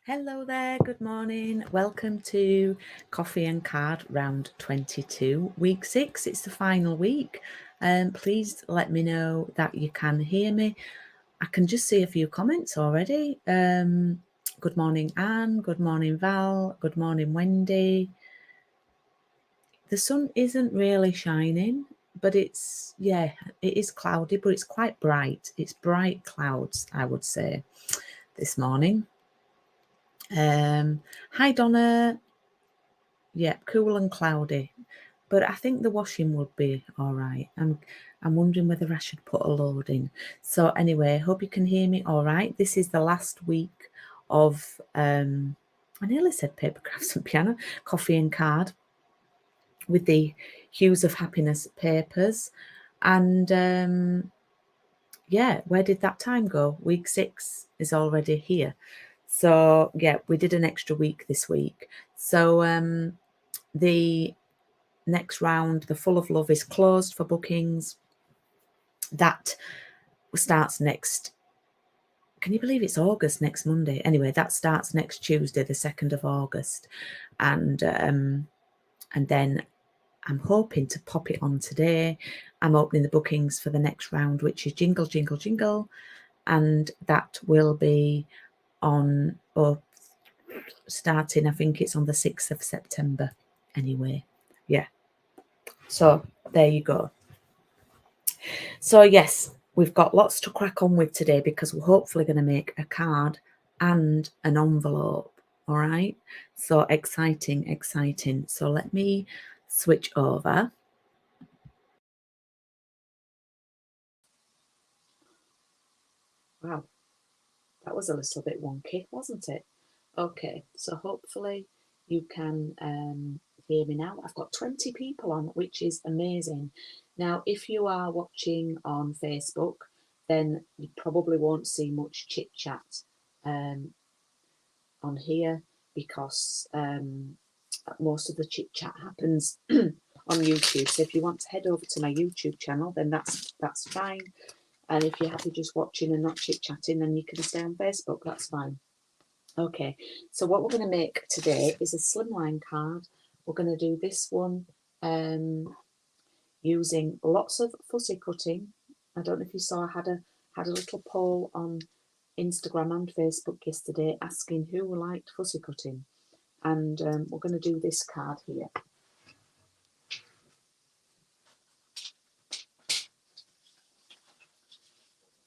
Hello there, good morning. Welcome to Coffee and Card round 22, week 6. It's the final week. Please let me know that you can hear me. I can just see a few comments already. Good morning, Anne. Good morning, Val. Good morning, Wendy. The sun isn't really shining, but it is cloudy, but it's quite bright. It's bright clouds, I would say, this morning. Hi Donna. Yeah, cool and cloudy, but I think the washing would be all right. I'm wondering whether I should put a load in. So anyway, hope you can hear me all right. This is the last week of I nearly said paper crafts and piano, coffee and card with the Hues of Happiness papers. And yeah, where did that time go? Week 6 is already here. So yeah, we did an extra week this week. So the next round, the Full of Love, is closed for bookings. That starts next, can you believe it's August, next Monday? Anyway, that starts next Tuesday, the 2nd of August. And then I'm hoping to pop it on today. I'm opening the bookings for the next round, which is Jingle, Jingle, Jingle. And that will be on, starting, I think it's on the 6th of September. Anyway, yeah. So there you go. So yes, we've got lots to crack on with today because we're hopefully going to make a card and an envelope. All right. So exciting, exciting. So let me switch over. Wow, that was a little bit wonky, wasn't it? Okay, so hopefully you can hear me now. I've got 20 people on, which is amazing. Now, if you are watching on Facebook, then you probably won't see much chit chat on here because most of the chit chat happens on YouTube. So if you want to head over to my YouTube channel, then that's fine. And if you're happy just watching and not chit chatting, then you can stay on Facebook. That's fine. Okay, so what we're going to make today is a slimline card. We're going to do this one using lots of fussy cutting. I don't know if you saw, I had a little poll on Instagram and Facebook yesterday asking who liked fussy cutting, and we're going to do this card here.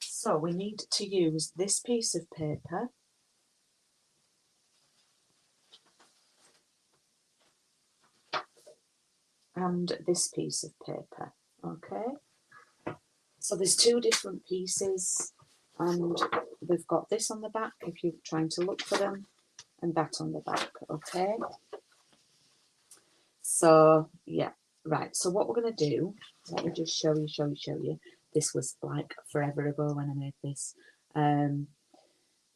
So we need to use this piece of paper, and this piece of paper. Okay, so there's two different pieces, and they've got this on the back if you're trying to look for them, and that on the back. Okay, so yeah, right, so what we're going to do, let me just show you. This was like forever ago when I made this.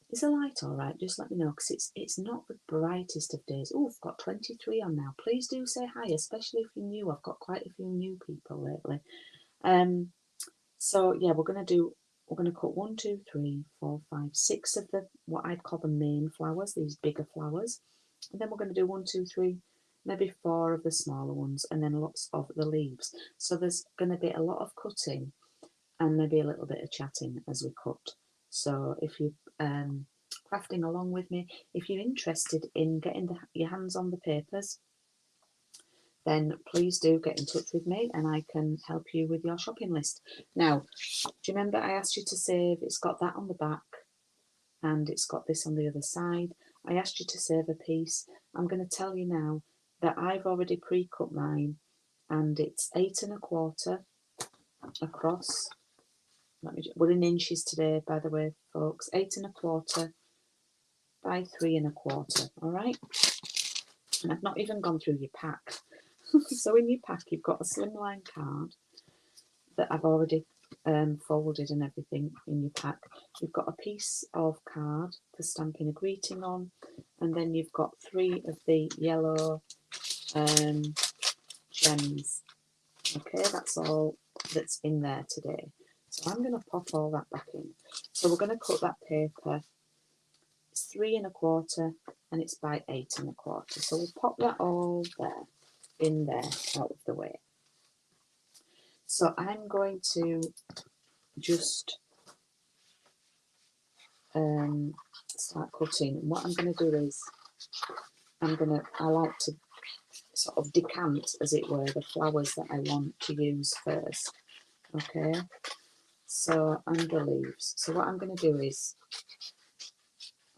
Is the light all right? Just let me know, because it's not the brightest of days. Oh, I've got 23 on now. Please do say hi, especially if you're new. I've got quite a few new people lately. So yeah, we're going to cut 1, 2, 3, 4, 5, 6 of the, what I'd call the main flowers, these bigger flowers. And then we're going to do 1, 2, 3, maybe 4 of the smaller ones, and then lots of the leaves. So there's going to be a lot of cutting and maybe a little bit of chatting as we cut. So if you're crafting along with me, if you're interested in getting your hands on the papers, then please do get in touch with me and I can help you with your shopping list. Now, do you remember I asked you to save? It's got that on the back and it's got this on the other side. I asked you to save a piece. I'm going to tell you now that I've already pre-cut mine, and it's 8 1/4 across. We're in inches today, by the way, folks. 8 1/4 by 3 1/4. All right. And I've not even gone through your pack. So in your pack, you've got a slimline card that I've already folded and everything in your pack. You've got a piece of card for stamping a greeting on, and then you've got 3 of the yellow gems. Okay, that's all that's in there today. So I'm going to pop all that back in. So we're going to cut that paper It's 3 1/4 and it's by 8 1/4. So we'll pop that all there, in there, out of the way. So I'm going to just start cutting. And what I'm going to do is I like to sort of decant, as it were, the flowers that I want to use first. Okay, so, and the leaves. So what I'm going to do is,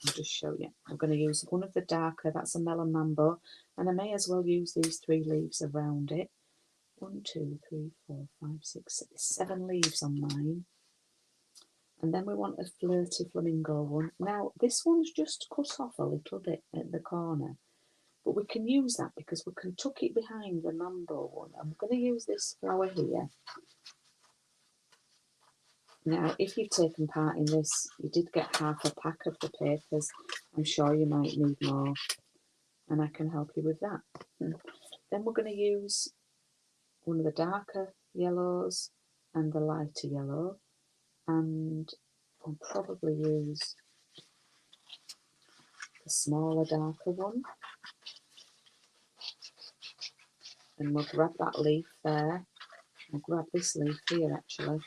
I'll just show you. I'm going to use one of the darker, that's a melon mambo, and I may as well use these 3 leaves around it. 1, 2, 3, 4, 5, 6, 7 leaves on mine. And then we want a flirty flamingo one. Now, this one's just cut off a little bit at the corner, but we can use that because we can tuck it behind the mambo one. I'm going to use this flower here. Now, if you've taken part in this, you did get half a pack of the papers. I'm sure you might need more, and I can help you with that. Then we're going to use one of the darker yellows and the lighter yellow, and I'll probably use the smaller, darker one. And we'll grab that leaf there. I'll grab this leaf here actually.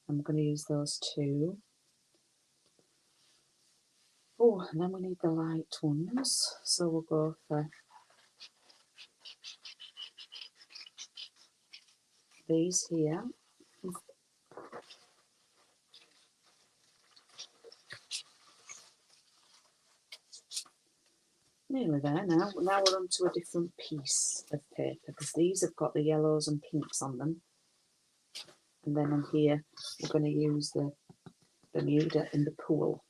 I'm going to use those 2. Oh, and then we need the light ones. So we'll go for these here. Nearly there now. Now we're on to a different piece of paper because these have got the yellows and pinks on them. And then on here we're going to use the Bermuda in the pool.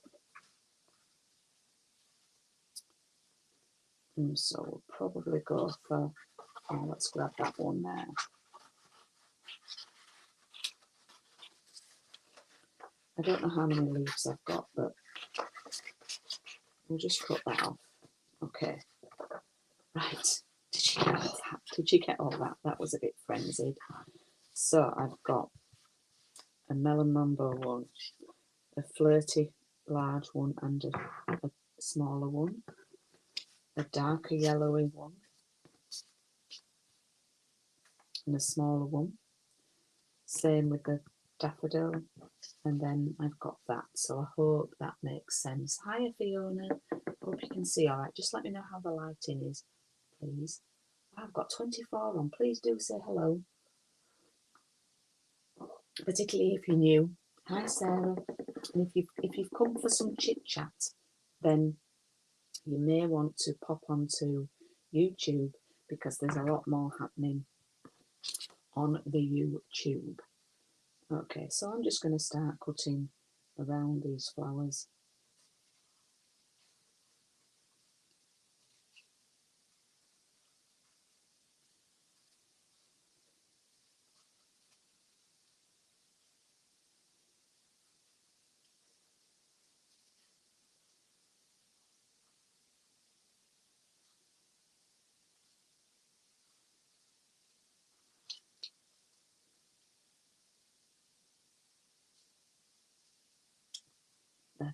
And so we'll probably go for, oh, let's grab that one there. I don't know how many leaves I've got, but we'll just cut that off. Okay. Right. Did you get all that? Did you get all that? That was a bit frenzied. So I've got a melon mambo one, a flirty large one and a smaller one, a darker yellowy one and a smaller one. Same with the daffodil, and then I've got that. So I hope that makes sense. Hiya Fiona, hope you can see all right. Just let me know how the lighting is, please. I've got 24 on. Please do say hello, particularly if you're new. Hi Sarah. And if you've come for some chit chat, then you may want to pop onto YouTube because there's a lot more happening on the YouTube. Okay, so I'm just going to start cutting around these flowers.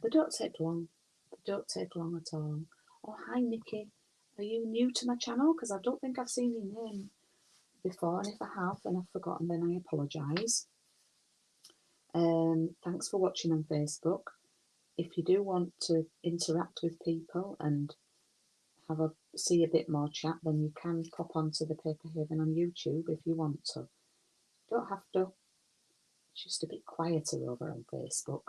They don't take long. They don't take long at all. Oh, hi Nikki. Are you new to my channel? Because I don't think I've seen your name before, and if I have and I've forgotten, then I apologise. Thanks for watching on Facebook. If you do want to interact with people and see a bit more chat, then you can pop onto the Paper Haven on YouTube if you want to. Don't have to. It's just a bit quieter over on Facebook.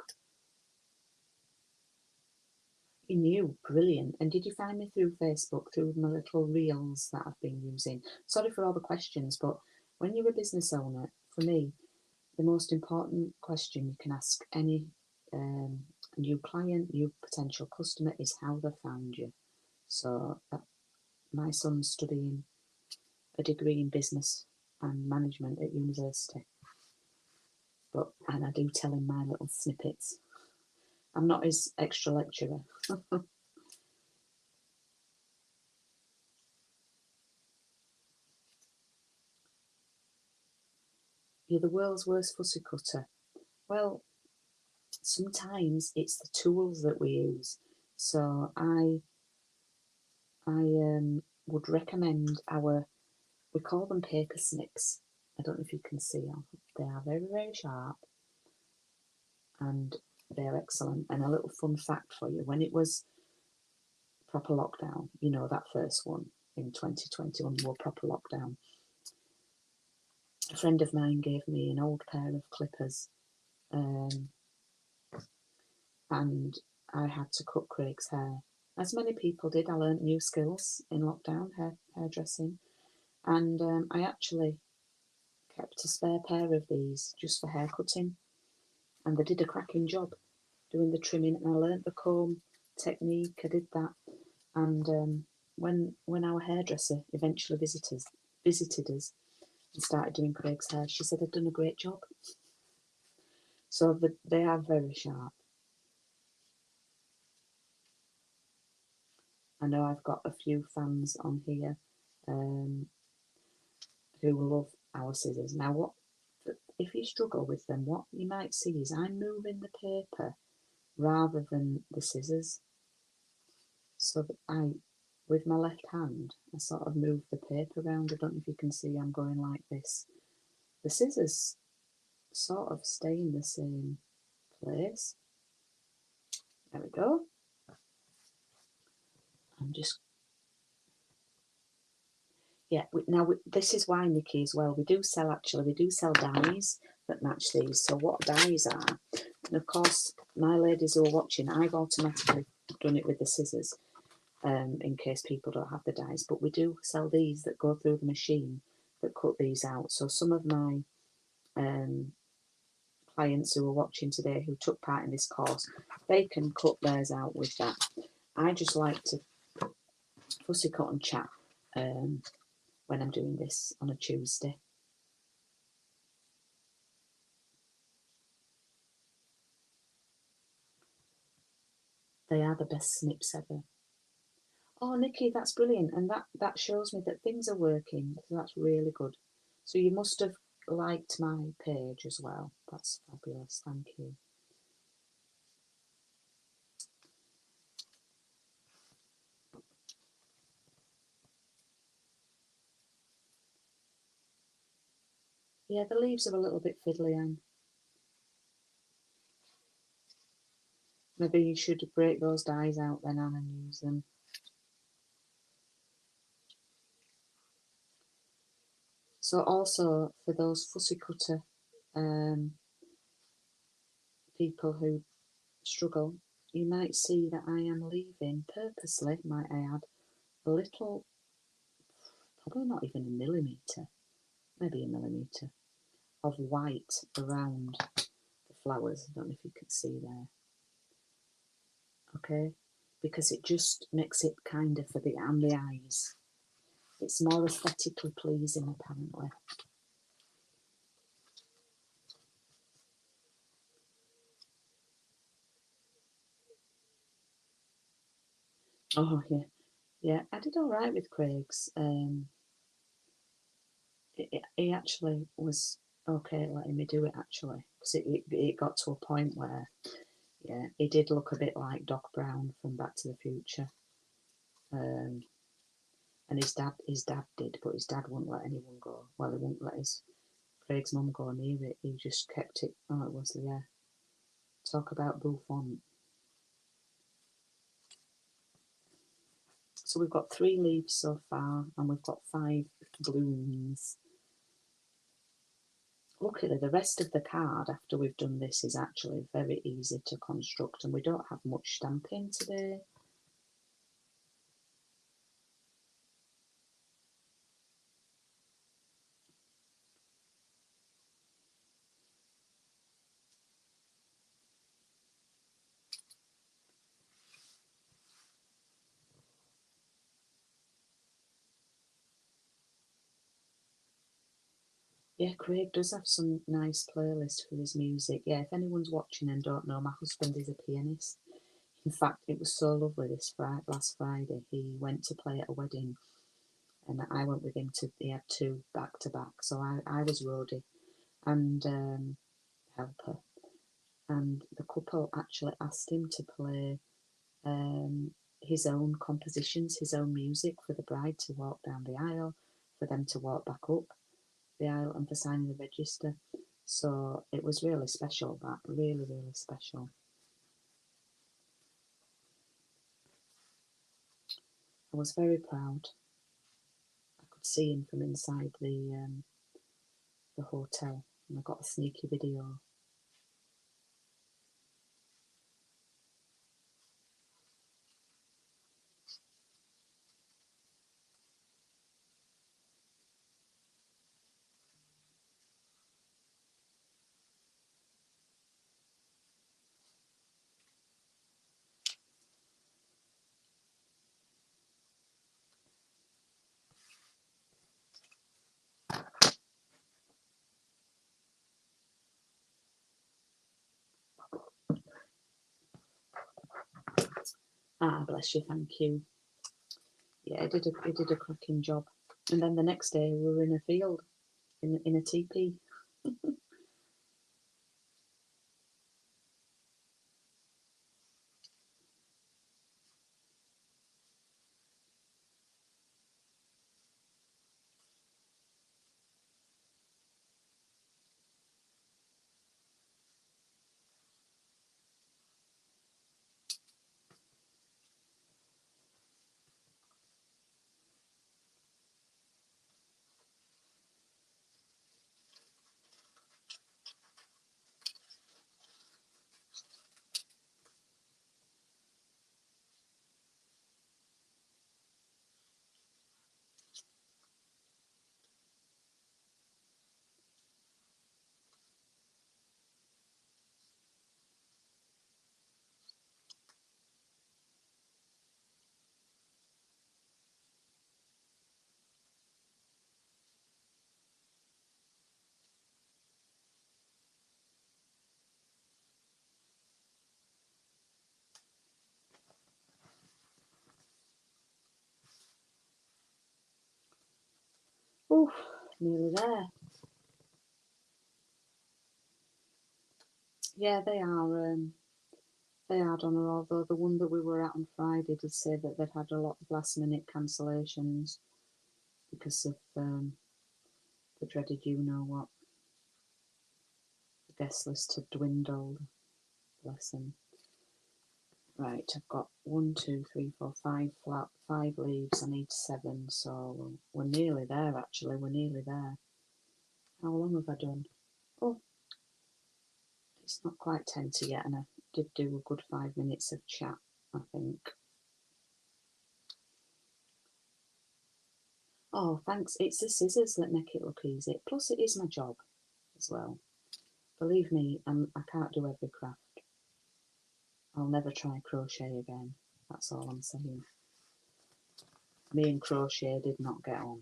You knew, brilliant. And did you find me through Facebook, through my little reels that I've been using? Sorry for all the questions, but when you're a business owner, for me, the most important question you can ask any new client, new potential customer is how they found you. So my son's studying a degree in business and management at university, and I do tell him my little snippets. I'm not his extra lecturer. You're the world's worst fussy cutter. Well, sometimes it's the tools that we use. So I would recommend we call them paper snips. I don't know if you can see them. They are very, very sharp and they're excellent. And a little fun fact for you, when it was proper lockdown, you know, that first one in 2021 was proper lockdown, a friend of mine gave me an old pair of clippers, and I had to cut Craig's hair. As many people did, I learnt new skills in lockdown, hairdressing, and I actually kept a spare pair of these just for hair cutting, and they did a cracking job doing the trimming, and I learnt the comb technique. I did that, and when our hairdresser eventually visited us and started doing Craig's hair, she said I'd done a great job. So they are very sharp. I know I've got a few fans on here who love our scissors. Now, what if you struggle with them? What you might see is I'm moving the paper rather than the scissors. So that with my left hand, I sort of move the paper around. I don't know if you can see I'm going like this. The scissors sort of stay in the same place. There we go. I'm just, yeah, this is why, Nikki, as well, we do sell dies that match these. So what dies are, and of course, my ladies who are watching, I've automatically done it with the scissors in case people don't have the dies, but we do sell these that go through the machine that cut these out. So some of my clients who are watching today who took part in this course, they can cut theirs out with that. I just like to fussy cut and chat when I'm doing this on a Tuesday. They are the best snips ever. Oh, Nikki, that's brilliant. And that shows me that things are working. So that's really good. So you must have liked my page as well. That's fabulous. Thank you. Yeah, the leaves are a little bit fiddly, Anne. Maybe you should break those dies out then, Anne, and use them. So also for those fussy cutter people who struggle, you might see that I am leaving purposely, might I add, a little, probably not even a millimetre, maybe a millimetre of white around the flowers. I don't know if you can see there. Okay, because it just makes it kind of for the eyes. It's more aesthetically pleasing, apparently. Oh yeah, yeah. I did all right with Craig's. He actually was okay letting me do it actually, because it got to a point where, yeah, he did look a bit like Doc Brown from Back to the Future. And his dad did, but his dad wouldn't let anyone go. Well, he wouldn't let Craig's mum go near it. He just kept it. Oh, it was, yeah. Talk about bouffant. So we've got 3 leaves so far, and we've got 5 blooms. Luckily, the rest of the card after we've done this is actually very easy to construct, and we don't have much stamping today. Yeah, Craig does have some nice playlists for his music. Yeah, if anyone's watching and don't know, my husband is a pianist. In fact, it was so lovely last Friday. He went to play at a wedding, and I went with him he had 2 back to back. So I was roadie and helper. And the couple actually asked him to play his own compositions, his own music for the bride to walk down the aisle, for them to walk back up the aisle, and for signing the register. So it was really special, that, really, really special. I was very proud. I could see him from inside the hotel, and I got a sneaky video. Ah, bless you, thank you. Yeah, he did a cracking job. And then the next day we were in a field, in a teepee. Oof, nearly there. Yeah, they are, Donna, although the one that we were at on Friday did say that they'd had a lot of last minute cancellations because of the dreaded you-know-what. The guest list had dwindled. Bless them. Right, I've got 1, 2, 3, 4, 5 leaves. I need 7, so we're nearly there, actually. We're nearly there. How long have I done? Oh, it's not quite 10 to yet, and I did do a good 5 minutes of chat, I think. Oh, thanks. It's the scissors that make it look easy. Plus, it is my job as well. Believe me, I can't do every craft. I'll never try crochet again. That's all I'm saying. Me and crochet did not get on.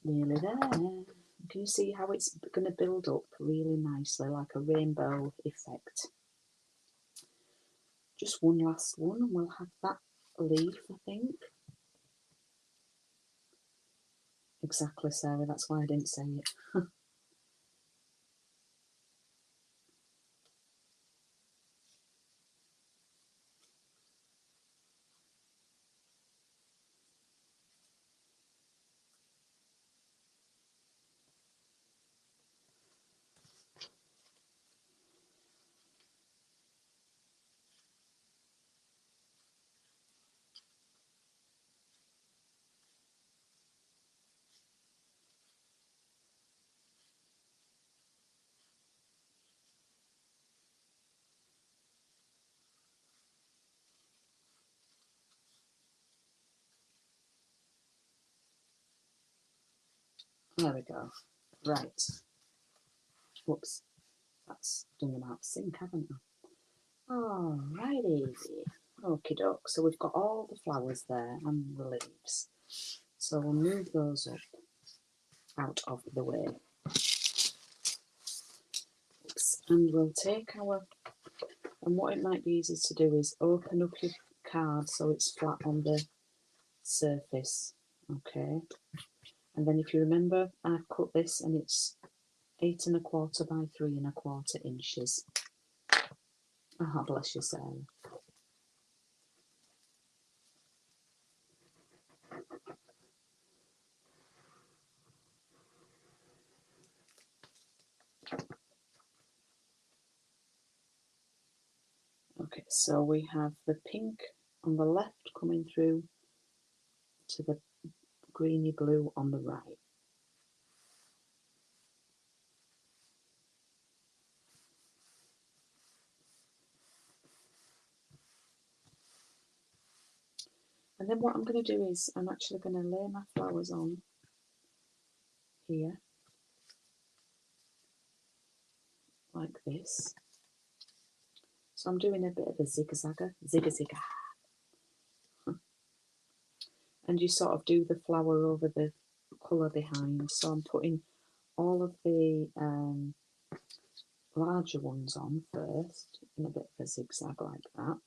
Nearly there. Can you see how it's going to build up really nicely, like a rainbow effect? Just one last one and we'll have that leaf, I think. Exactly, Sarah, that's why I didn't say it. There we go. Right. Whoops. That's done them out of sync, haven't I? Alrighty. Okie doke. So we've got all the flowers there and the leaves. So we'll move those up out of the way. Oops. And we'll take our, and what it might be easy to do is open up your card so it's flat on the surface. Okay, and then if you remember, I've cut this and it's 8 1/4 by 3 1/4 inches. Oh, bless you, Sarah. Okay, so we have the pink on the left coming through to the greeny blue on the right. And then what I'm going to do is I'm actually going to lay my flowers on here, like this. So I'm doing a bit of a zigzagger, zigzag. And you sort of do the flower over the colour behind. So I'm putting all of the larger ones on first, in a bit of a zigzag like that.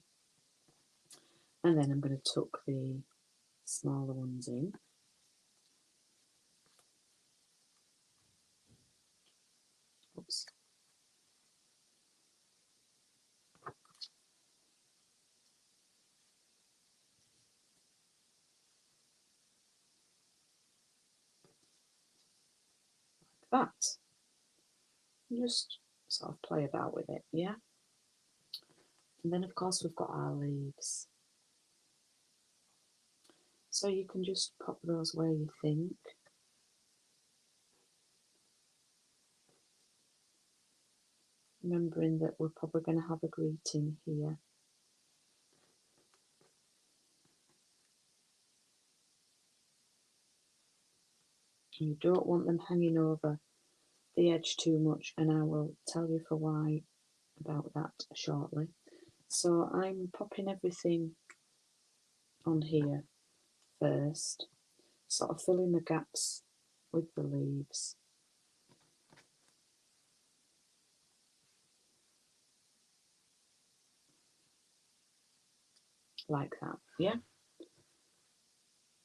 And then I'm going to tuck the smaller ones in. Oops. Like that. And just sort of play about with it, yeah? And then of course we've got our leaves. So you can just pop those where you think. Remembering that we're probably going to have a greeting here. You don't want them hanging over the edge too much, and I will tell you for why about that shortly. So I'm popping everything on here first, sort of filling the gaps with the leaves. Like that, yeah?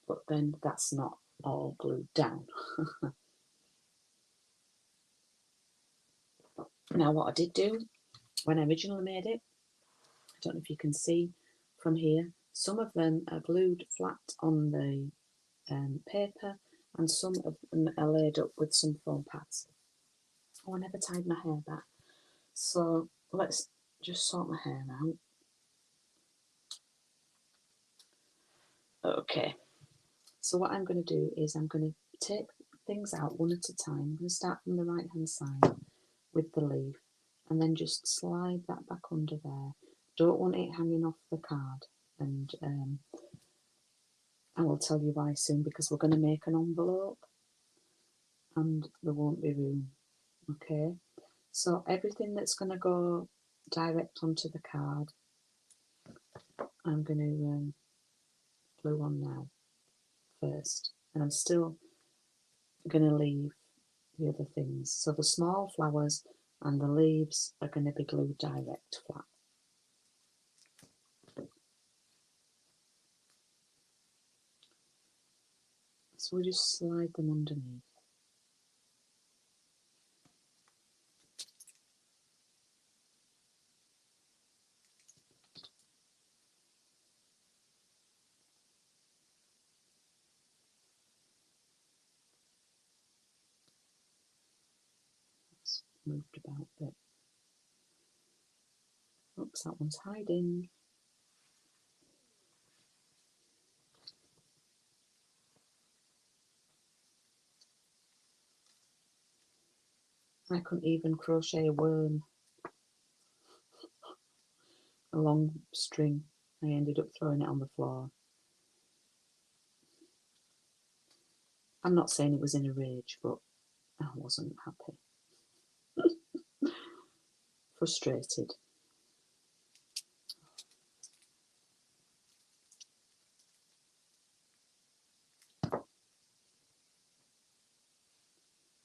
But then that's not all glued down. Now what I did do when I originally made it, I don't know if you can see from here, some of them are glued flat on the paper and some of them are laid up with some foam pads. Oh, I never tied my hair back. So let's just sort my hair out. Okay, so what I'm going to do is I'm going to take things out one at a time. I'm going to start from the right hand side with the leaf and then just slide that back under there. Don't want it hanging off the card, and I will tell you why soon, because we're going to make an envelope and there won't be room. Okay, so everything that's going to go direct onto the card, I'm going to glue on now first, and I'm still going to leave the other things. So the small flowers and the leaves are going to be glued direct flat. So we just slide them underneath. It's moved about a bit. Oops, that one's hiding. I couldn't even crochet a worm. A long string. I ended up throwing it on the floor. I'm not saying it was in a rage, but I wasn't happy. Frustrated.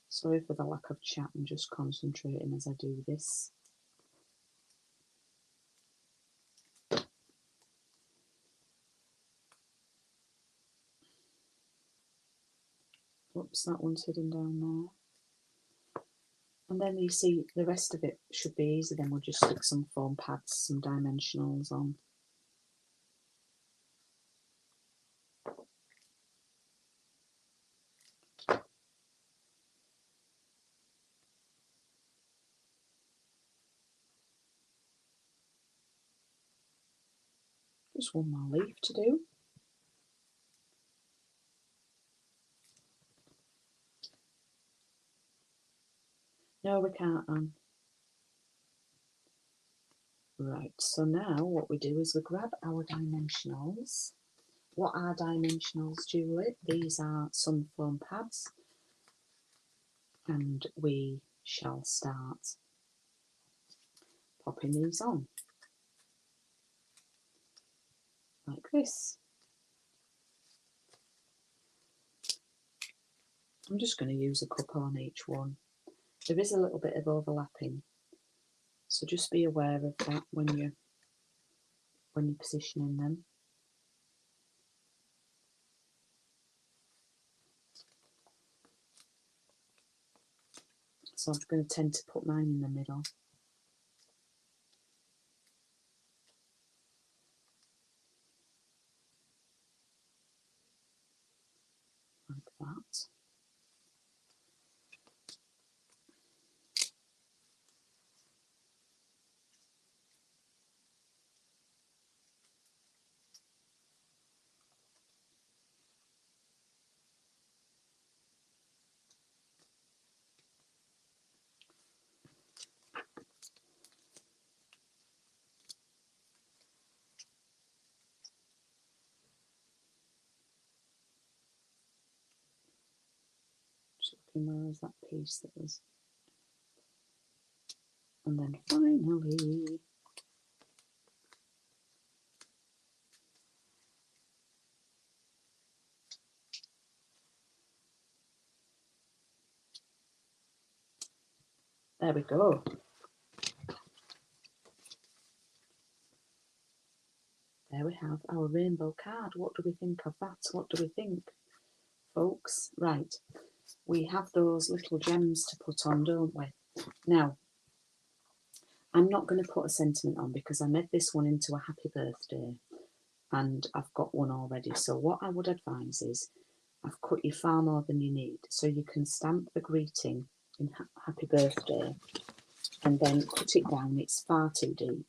Sorry for the lack of chat, I'm just concentrating as I do this. Whoops, that one's hidden down there. And then you see the rest of it should be easy. Then we'll just stick some foam pads, some dimensionals on. Just one more leaf to do. No, we can't, Anne. Right, so now what we do is we grab our dimensionals. What are dimensionals, Julie? These are some foam pads, and we shall start popping these on like this. I'm just going to use a couple on each one. There is a little bit of overlapping, so just be aware of that when you're positioning them. So I'm going to tend to put mine in the middle. Like that. Just looking, where was that piece that was? And then finally, there we go. There we have our rainbow card. What do we think of that? What do we think, folks? Right, we have those little gems to put on, don't we? Now, I'm not going to put a sentiment on because I made this one into a happy birthday and I've got one already. So what I would advise is I've cut you far more than you need. So you can stamp the greeting in happy birthday and then cut it down. It's far too deep.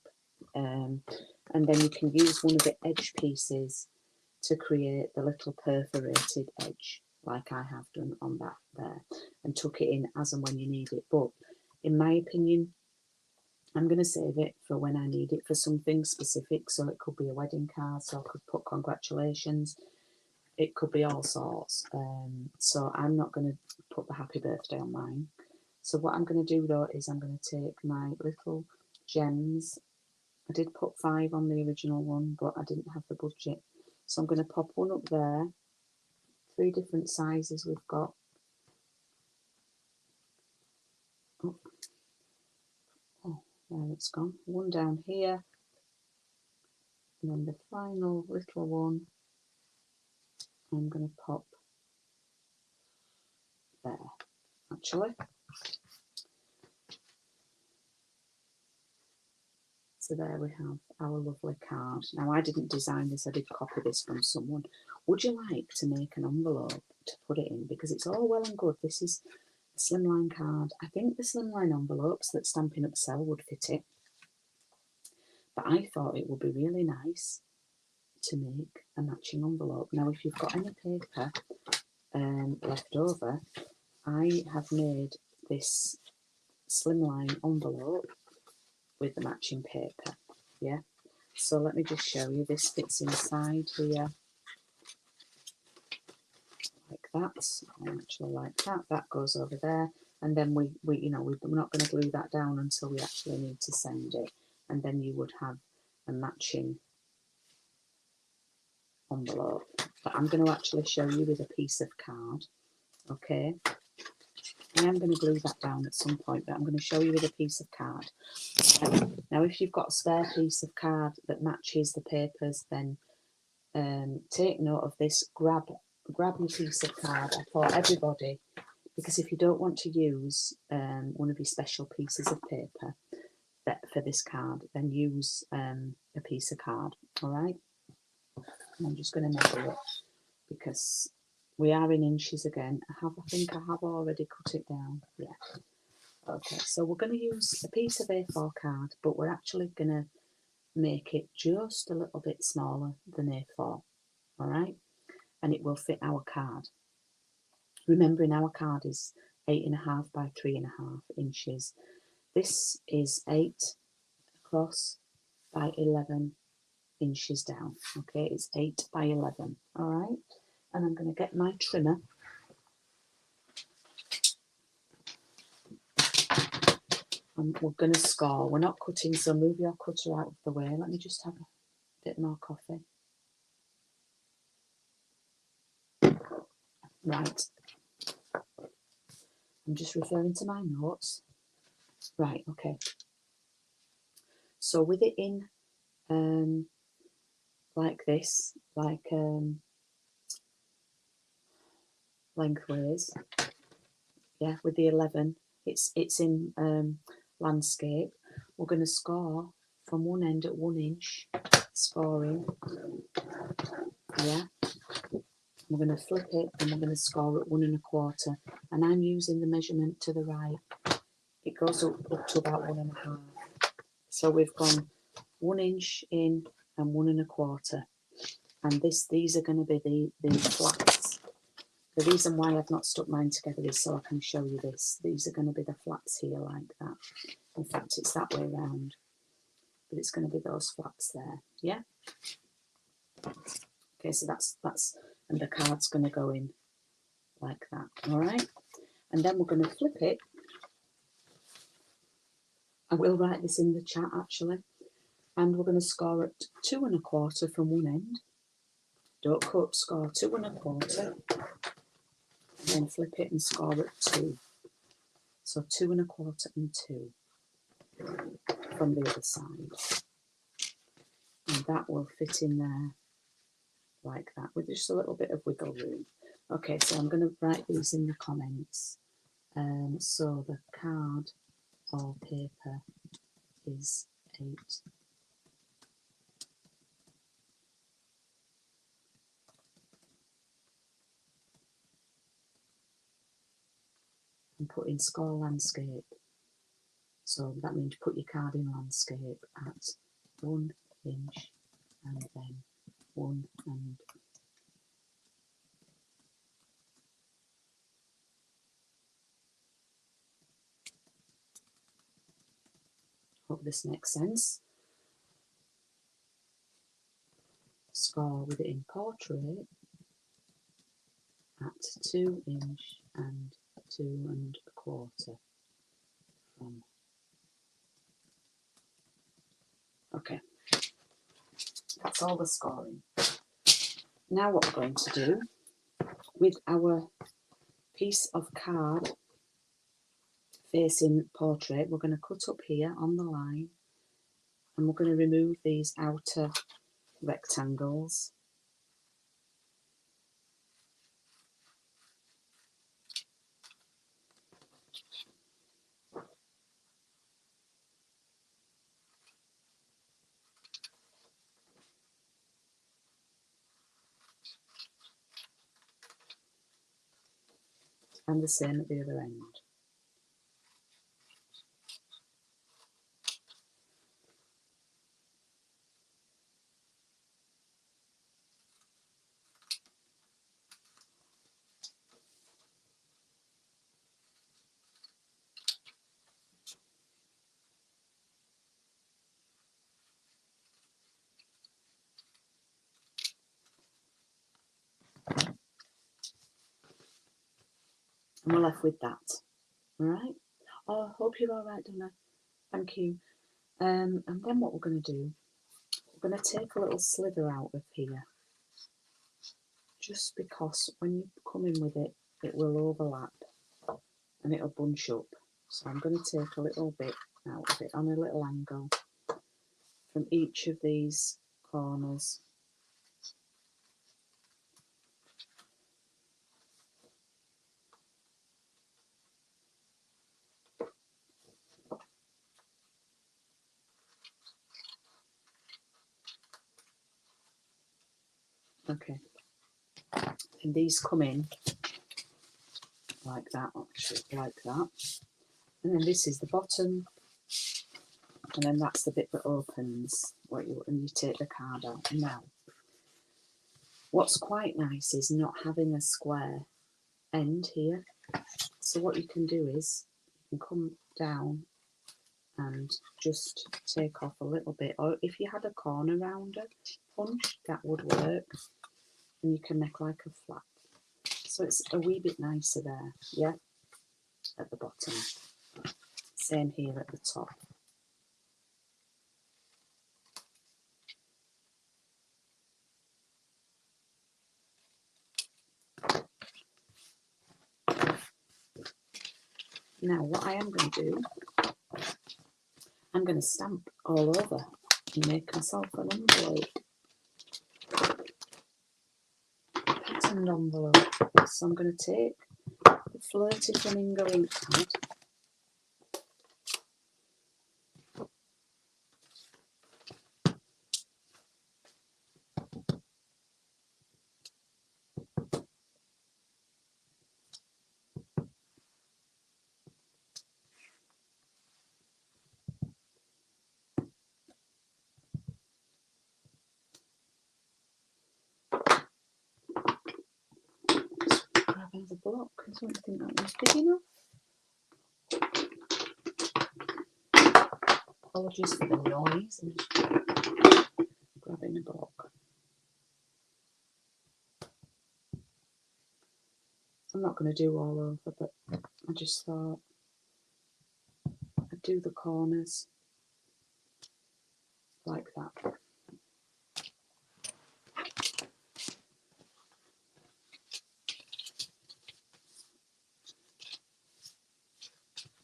And then you can use one of the edge pieces to create the little perforated edge like I have done on that there and tuck it in as and when you need it. But in my opinion, I'm going to save it for when I need it for something specific. So it could be a wedding card, so I could put congratulations. It could be all sorts. So I'm not going to put the happy birthday on mine. So what I'm going to do though is I'm going to take my little gems. I did put 5 on the original one, but I didn't have the budget. So I'm going to pop one up there. 3 different sizes we've got. Oh, there it's gone. One down here. And then the final little one, I'm going to pop there, actually. So there we have our lovely card. Now, I didn't design this. I did copy this from someone. Would you like to make an envelope to put it in? Because it's all well and good. This is a slimline card. I think the slimline envelopes that Stampin' Up sell would fit it. But I thought it would be really nice to make a matching envelope. Now, if you've got any paper left over, I have made this slimline envelope with the matching paper. Yeah, so let me just show you. This fits inside here like that. Actually, like that. That goes over there, and then we're not going to glue that down until we actually need to send it, and then you would have a matching envelope. But I'm going to actually show you with a piece of card. Okay, I am going to glue that down at some point, but I'm going to show you with a piece of card. Now, if you've got a spare piece of card that matches the papers, then take note of this. Grab grab your piece of card. I thought everybody, because if you don't want to use one of your special pieces of paper for this card, then use a piece of card, all right? And I'm just going to measure it because we are in inches again. I think I have already cut it down. Yeah. Okay, so we're going to use a piece of A4 card, but we're actually going to make it just a little bit smaller than A4, all right? And it will fit our card. Remembering our card is 8.5 by 3.5 inches. This is 8 across by 11 inches down. Okay, it's 8 by 11. All right, and I'm going to get my trimmer. And we're going to score. We're not cutting, so move your cutter out of the way. Let me just have a bit more coffee. Right. I'm just referring to my notes. Right, okay. So with it in like this, like lengthways, yeah, with the 11, it's in landscape. We're going to score from one end at 1 inch, scoring, yeah. We're going to flip it and we're going to score at 1 1/4, and I'm using the measurement to the right. It goes up to about 1 1/2. So we've gone 1 inch in and 1 1/4, and these are going to be the flats. The reason why I've not stuck mine together is so I can show you this. These are going to be the flats here like that. In fact, it's that way around, but it's going to be those flats there. Yeah. Okay, so that's and the card's going to go in like that. All right, and then we're going to flip it. I will write this in the chat actually, and we're going to score at 2 1/4 from one end. Don't cut, score 2 1/4, and then flip it and score at 2. So 2 1/4 and 2 from the other side, and that will fit in there like that with just a little bit of wiggle room. Okay, so I'm going to write these in the comments. So the card or paper is 8. And put in score landscape. So that means put your card in landscape at 1 inch and then 1 and hope this makes sense. Score with it in portrait at 2 inch and 2 1/4 from. Okay, that's all the scoring. Now what we're going to do with our piece of card facing portrait, we're going to cut up here on the line, and we're going to remove these outer rectangles. And the same at the other end. And we're left with that. All right. Oh, I hope you're all right, Donna. Thank you. And then what we're going to do, we're going to take a little slither out of here, just because when you come in with it, it will overlap and it'll bunch up. So I'm going to take a little bit out of it on a little angle from each of these corners. Okay. And these come in like that, actually, like that. And then this is the bottom. And then that's the bit that opens and you take the card out. Now, what's quite nice is not having a square end here. So what you can do is you can come down and just take off a little bit. Or if you had a corner rounder punch, that would work. And you can make like a flap. So it's a wee bit nicer there, yeah, at the bottom. Same here at the top. Now what I am going to do, I'm going to stamp all over and make myself an envelope. Patterned envelope. So I'm going to take the Flirty Flamingo ink pad. Grab another block. I don't think that was big enough. Apologies for the noise. I'm just grabbing a block. I'm not going to do all over, but I just thought I'd do the corners like that.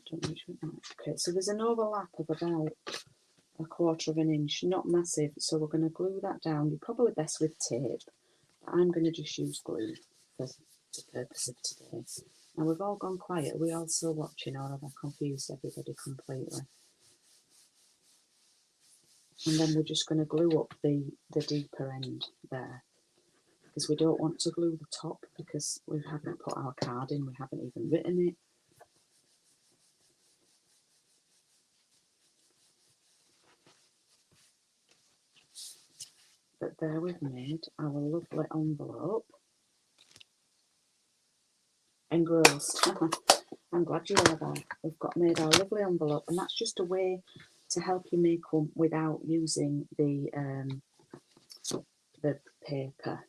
Don't know which one. Okay, so there's an overlap of about 1/4 of an inch, not massive, so we're going to glue that down. You're probably best with tape, but I'm going to just use glue for the purpose of today. Now we've all gone quiet. Are we all still watching, or have I confused everybody completely? And then we're just going to glue up the deeper end there, because we don't want to glue the top because we haven't put our card in, we haven't even written it. But there we've made our lovely envelope. Engrossed. I'm glad you are there. We've made our lovely envelope, and that's just a way to help you make one without using the paper,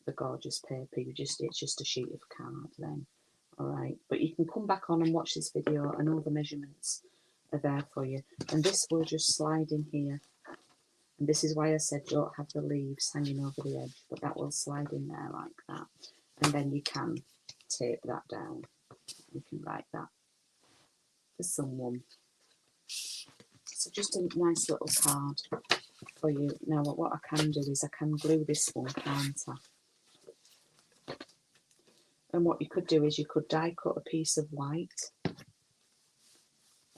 the gorgeous paper. It's just a sheet of card then. All right, but you can come back on and watch this video, and all the measurements are there for you. And this will just slide in here. And this is why I said don't have the leaves hanging over the edge, but that will slide in there like that. And then you can tape that down. You can write that for someone. So just a nice little card for you. Now what I can do is I can glue this one, can't I? And what you could do is you could die cut a piece of white.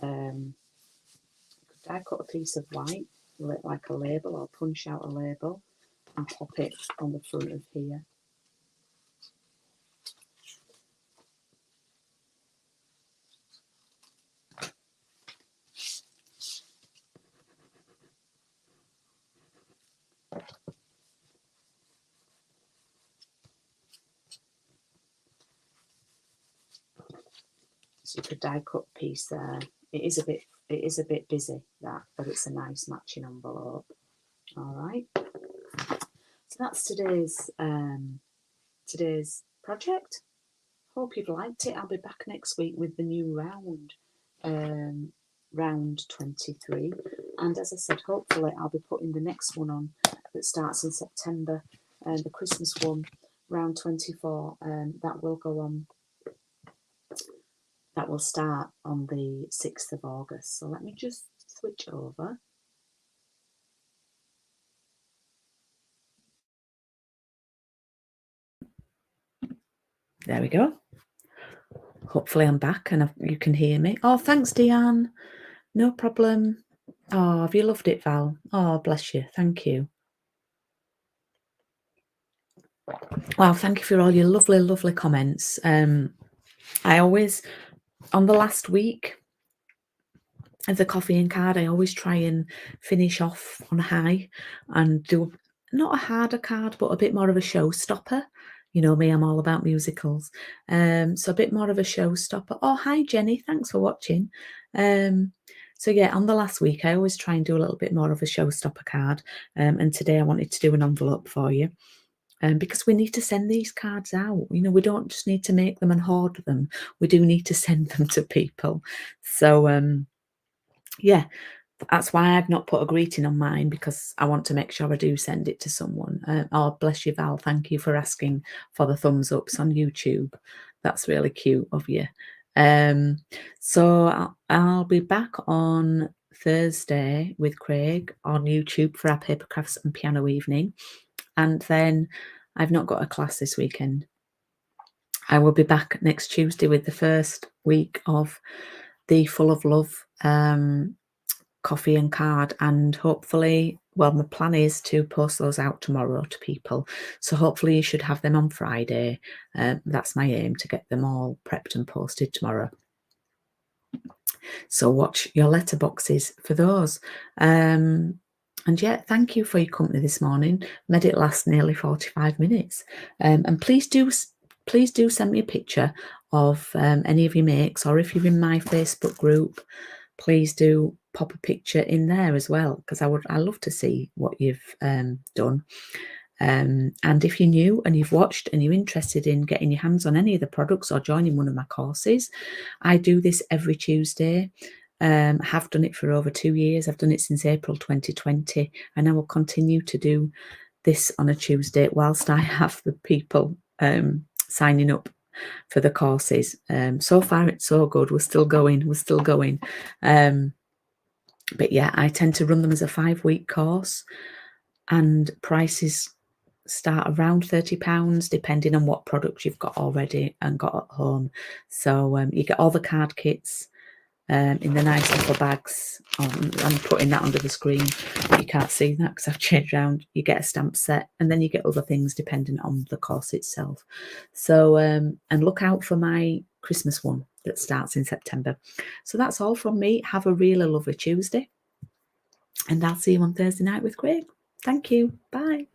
Die cut a piece of white, like a label, or punch out a label and pop it on the front of here. So you could die cut a piece there. It is a bit busy, that, but it's a nice matching envelope. All right. So that's today's project. Hope you've liked it. I'll be back next week with the new round, round 23. And as I said, hopefully I'll be putting the next one on that starts in September, the Christmas one, round 24. That will go on. That will start on the 6th of August. So let me just switch over. There we go. Hopefully I'm back and you can hear me. Oh, thanks, Deanne. No problem. Oh, have you loved it, Val? Oh, bless you. Thank you. Wow, thank you for all your lovely, lovely comments. I always, on the last week of the coffee and card, I always try and finish off on a high and do not a harder card, but a bit more of a showstopper. You know me, I'm all about musicals. So a bit more of a showstopper. Oh, hi, Jenny. Thanks for watching. So yeah, on the last week, I always try and do a little bit more of a showstopper card. And today I wanted to do an envelope for you. Because we need to send these cards out. You know, we don't just need to make them and hoard them. We do need to send them to people. So, yeah, that's why I've not put a greeting on mine, because I want to make sure I do send it to someone. Oh, bless you, Val. Thank you for asking for the thumbs ups on YouTube. That's really cute of you. So I'll be back on Thursday with Craig on YouTube for our paper crafts and piano evening. And then I've not got a class this weekend. I will be back next Tuesday with the first week of the Full of Love coffee and card, and hopefully, well, my plan is to post those out tomorrow to people, so hopefully you should have them on Friday. That's my aim, to get them all prepped and posted tomorrow. So watch your letterboxes for those. And yeah, thank you for your company this morning. Made it last nearly 45 minutes. And please do send me a picture of any of your makes, or if you're in my Facebook group, please do pop a picture in there as well, because I love to see what you've done. And if you're new and you've watched and you're interested in getting your hands on any of the products or joining one of my courses, I do this every Tuesday. I have done it for over 2 years. I've done it since April 2020, and I will continue to do this on a Tuesday whilst I have the people signing up for the courses. So far it's so good. We're still going. But yeah, I tend to run them as a 5-week course, and prices start around £30 depending on what products you've got already and got at home. So you get all the card kits in the nice little bags. I'm putting that under the screen. You can't see that because I've changed around. You get a stamp set, and then you get other things depending on the course itself. So and look out for my Christmas one that starts in September. So that's all from me. Have a really lovely Tuesday, and I'll see you on Thursday night with Craig. Thank you. Bye.